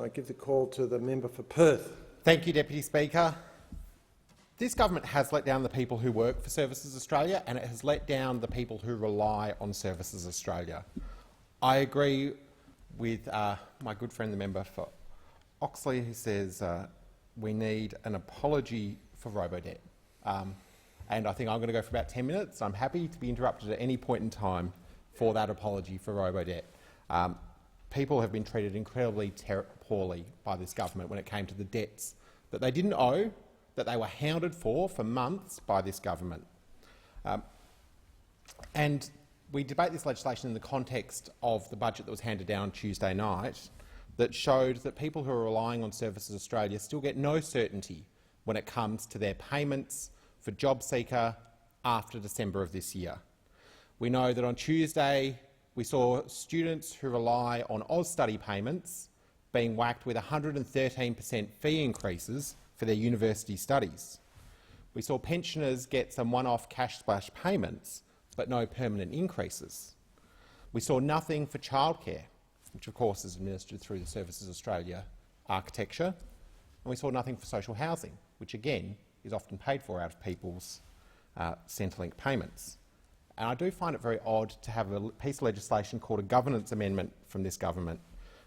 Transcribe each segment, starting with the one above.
I give the call to the member for Perth. Thank you, Deputy Speaker. This government has let down the people who work for Services Australia, and it has let down the people who rely on Services Australia. I agree with my good friend, the member for Oxley, who says we need an apology for robo-debt. And I think I'm going to go for about 10 minutes. I'm happy to be interrupted at any point in time for that apology for robo-debt. People have been treated incredibly poorly by this government when it came to the debts that they didn't owe, that they were hounded for months by this government. And we debate this legislation in the context of the budget that was handed down on Tuesday night that showed that people who are relying on Services Australia still get no certainty when it comes to their payments for JobSeeker after December of this year. We know that on Tuesday we saw students who rely on AusStudy payments being whacked with 113% fee increases for their university studies. We saw pensioners get some one-off cash splash payments, but no permanent increases. We saw nothing for childcare, which of course is administered through the Services Australia architecture, and we saw nothing for social housing, which again is often paid for out of people's Centrelink payments. And I do find it very odd to have a piece of legislation called a governance amendment from this government.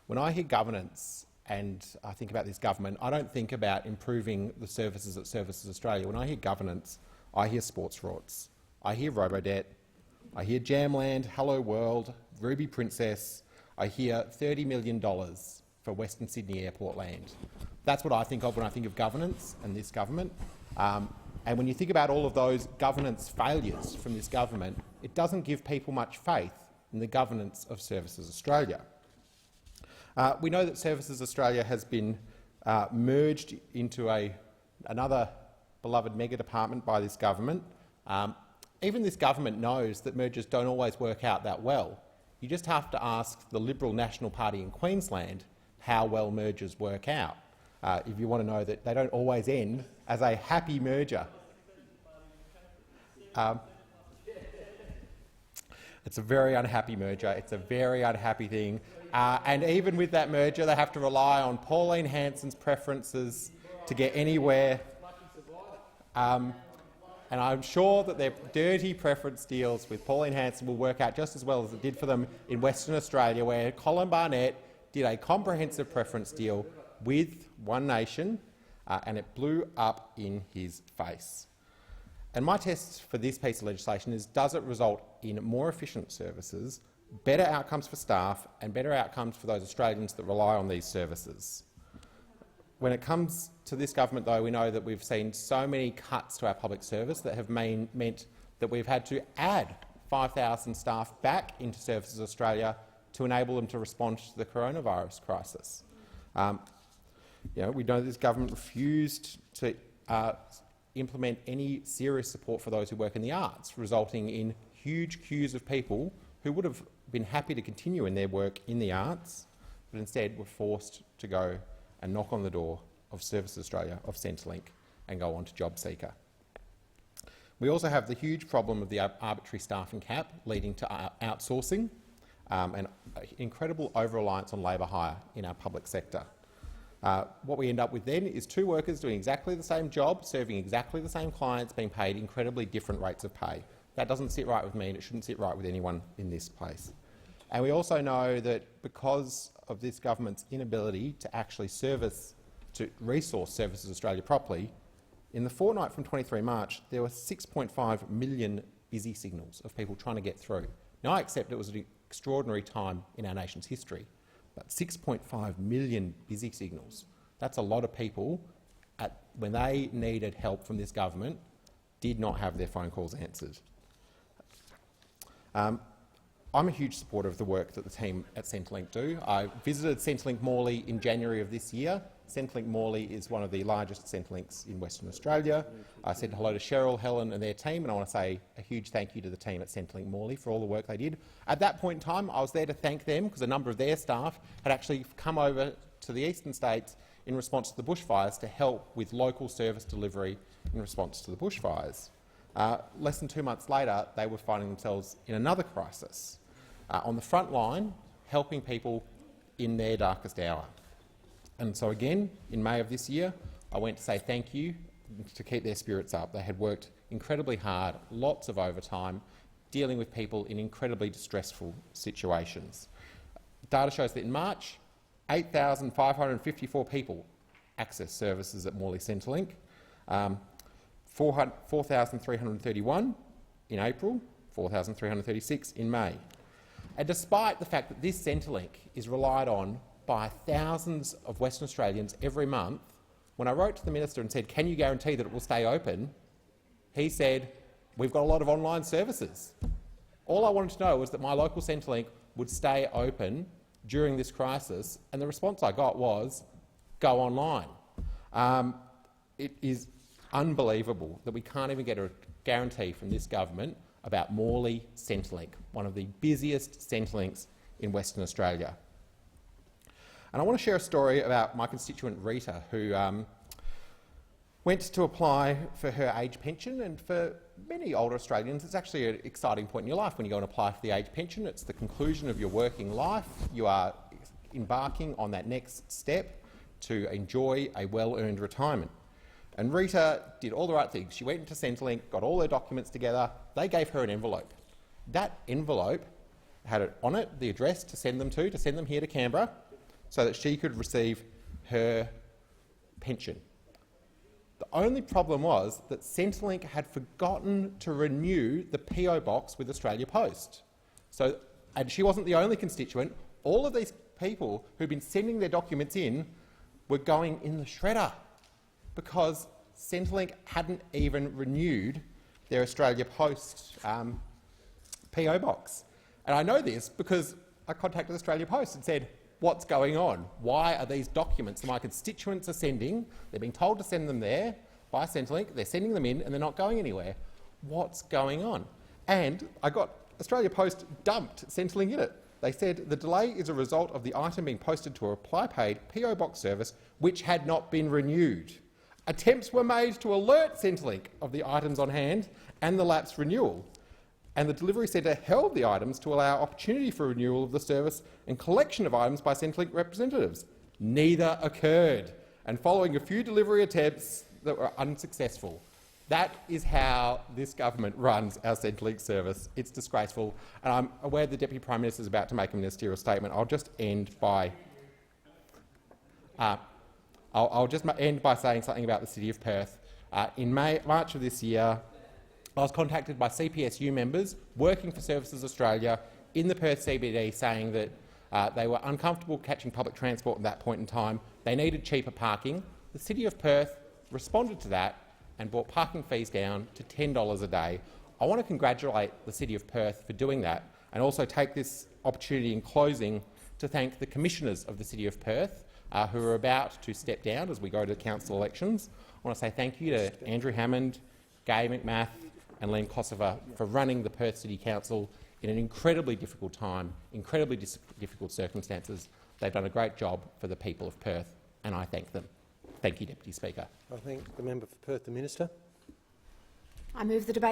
When I hear governance and I think about this government, I don't think about improving the services at Services Australia. When I hear governance, I hear sports rorts, I hear robo-debt, I hear Jamland, Hello World, Ruby Princess, I hear $30 million for Western Sydney Airport land. That's what I think of when I think of governance and this government. And when you think about all of those governance failures from this government, it doesn't give people much faith in the governance of Services Australia. We know that Services Australia has been merged into another beloved mega department by this government. Even this government knows that mergers don't always work out that well. You just have to ask the Liberal National Party in Queensland how well mergers work out, if you want to know that they don't always end as a happy merger. It's a very unhappy merger. It's a very unhappy thing. And even with that merger, they have to rely on Pauline Hanson's preferences to get anywhere. And I'm sure that their dirty preference deals with Pauline Hanson will work out just as well as it did for them in Western Australia, where Colin Barnett did a comprehensive preference deal with One Nation, and it blew up in his face. And my test for this piece of legislation is, does it result in more efficient services, better outcomes for staff and better outcomes for those Australians that rely on these services? When it comes to this government, though, we know that we've seen so many cuts to our public service that have meant that we've had to add 5,000 staff back into Services Australia to enable them to respond to the coronavirus crisis. We know this government refused to implement any serious support for those who work in the arts, resulting in huge queues of people who would have been happy to continue in their work in the arts, but instead were forced to go and knock on the door of Services Australia, of Centrelink, and go on to JobSeeker. We also have the huge problem of the arbitrary staffing cap leading to outsourcing and incredible over-reliance on labour hire in our public sector. What we end up with then is two workers doing exactly the same job, serving exactly the same clients, being paid incredibly different rates of pay. That doesn't sit right with me, and it shouldn't sit right with anyone in this place. And we also know that because of this government's inability to actually resource Services Australia properly, in the fortnight from 23 March, there were 6.5 million busy signals of people trying to get through. Now, I accept it was an extraordinary time in our nation's history, but 6.5 million busy signals, that's a lot of people when they needed help from this government, did not have their phone calls answered. I'm a huge supporter of the work that the team at Centrelink do. I visited Centrelink Morley in January of this year. Centrelink Morley is one of the largest Centrelinks in Western Australia. I said hello to Cheryl, Helen and their team, and I want to say a huge thank you to the team at Centrelink Morley for all the work they did. At that point in time, I was there to thank them because a number of their staff had actually come over to the eastern states in response to the bushfires to help with local service delivery in response to the bushfires. Less than 2 months later, they were finding themselves in another crisis, on the front line, helping people in their darkest hour. And so again, in May of this year, I went to say thank you to keep their spirits up. They had worked incredibly hard, lots of overtime, dealing with people in incredibly distressful situations. Data shows that in March, 8,554 people accessed services at Morley Centrelink, 4,331 in April, 4,336 in May. And despite the fact that this Centrelink is relied on by thousands of Western Australians every month, when I wrote to the Minister and said, can you guarantee that it will stay open, he said, we've got a lot of online services. All I wanted to know was that my local Centrelink would stay open during this crisis, and the response I got was, go online. It is unbelievable that we can't even get a guarantee from this government about Morley Centrelink, one of the busiest Centrelinks in Western Australia. And I want to share a story about my constituent Rita, who went to apply for her age pension, and for many older Australians it's actually an exciting point in your life when you go and apply for the age pension. It's the conclusion of your working life. You are embarking on that next step to enjoy a well-earned retirement. And Rita did all the right things. She went into Centrelink, got all her documents together. They gave her an envelope. That envelope had on it the address to send them here to Canberra, so that she could receive her pension. The only problem was that Centrelink had forgotten to renew the PO box with Australia Post. So, and she wasn't the only constituent. All of these people who'd been sending their documents in were going in the shredder because Centrelink hadn't even renewed their Australia Post PO box. And I know this because I contacted Australia Post and said, what's going on? Why are these documents that my constituents are sending, they're being told to send them there by Centrelink, they're sending them in and they're not going anywhere? What's going on? And I got Australia Post dumped Centrelink in it. They said the delay is a result of the item being posted to a reply-paid PO box service which had not been renewed. Attempts were made to alert Centrelink of the items on hand and the lapsed renewal, and the delivery centre held the items to allow opportunity for renewal of the service and collection of items by Centrelink representatives. Neither occurred, and following a few delivery attempts that were unsuccessful. That is how this government runs our Centrelink service. It's disgraceful, and I'm aware the Deputy Prime Minister is about to make a ministerial statement. I'll just end by saying something about the City of Perth. In March of this year, I was contacted by CPSU members working for Services Australia in the Perth CBD saying that they were uncomfortable catching public transport at that point in time. They needed cheaper parking. The City of Perth responded to that and brought parking fees down to $10 a day. I want to congratulate the City of Perth for doing that, and also take this opportunity in closing to thank the commissioners of the City of Perth who are about to step down as we go to council elections. I want to say thank you to Andrew Hammond, Gay McMath and Len Kosover for running the Perth City Council in an incredibly difficult time, incredibly difficult circumstances. They've done a great job for the people of Perth, and I thank them. Thank you, Deputy Speaker. I thank the member for Perth, the Minister. I move the debate